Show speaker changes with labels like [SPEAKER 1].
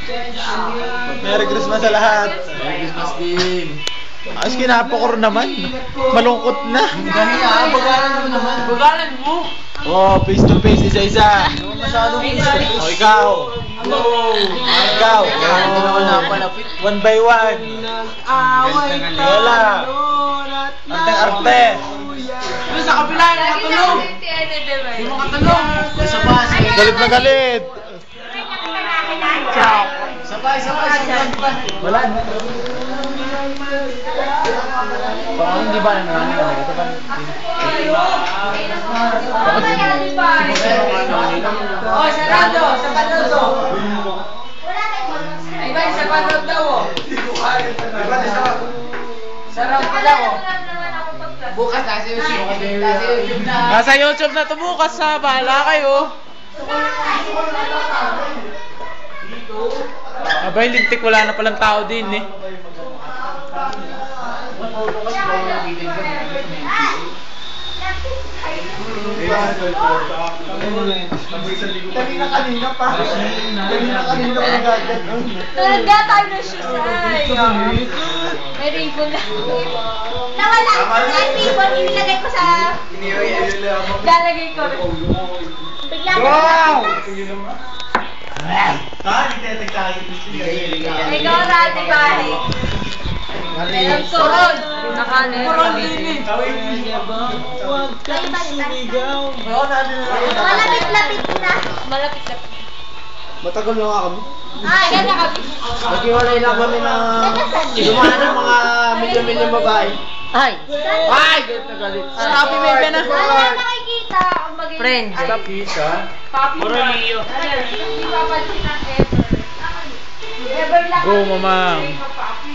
[SPEAKER 1] Merry Christmas sa lahat.
[SPEAKER 2] Merry Christmas din.
[SPEAKER 1] Ayos kinapokor naman. Malungkot na.
[SPEAKER 2] Bagalan mo naman. Bagalan mo.
[SPEAKER 1] Oh, face to face, isa-isa.
[SPEAKER 2] Masyadong
[SPEAKER 1] Oh, ikaw. Ikaw. One by one. Wala. Arte-arte.
[SPEAKER 2] Doon sa kabila, nakatulong. Yung makatulong. Isa pa.
[SPEAKER 1] Galit na galit.
[SPEAKER 2] Sabay.
[SPEAKER 1] Wala.
[SPEAKER 2] Parang hindi ba naman ito ba? Oh, sarado, sa panodo. Ay, ba, sa panodo daw. Sarap daw. Bukas nasa YouTube na.
[SPEAKER 1] Nasa YouTube na to bukas ha. Bahala kayo. Abay, lintik, wala na palang tao din eh.
[SPEAKER 3] Kanina pa.
[SPEAKER 4] Talaga tayo na shoes ay. May ribbon na. Nawala. Yung ribbon, inilagay ko sa... Lalagay ko. Bigla ko. Ikaw na, ate Bari. Alam ko. Nakanin. Malapit-lapit na. Malapit-lapit.
[SPEAKER 3] Matagal na nga kami.
[SPEAKER 4] Yan na kami.
[SPEAKER 3] Naghiwalay lang kami na dumaan ng mga milyon-milyon babae.
[SPEAKER 4] Ay!
[SPEAKER 3] Galit na galit.
[SPEAKER 1] Happy baby na.
[SPEAKER 4] Wala nakikita ang maging...
[SPEAKER 5] Friend.
[SPEAKER 3] Pizza.
[SPEAKER 4] Papi Mario. Hindi papansin ang ever. Ever lang.
[SPEAKER 1] Go, mamang.
[SPEAKER 4] Papi.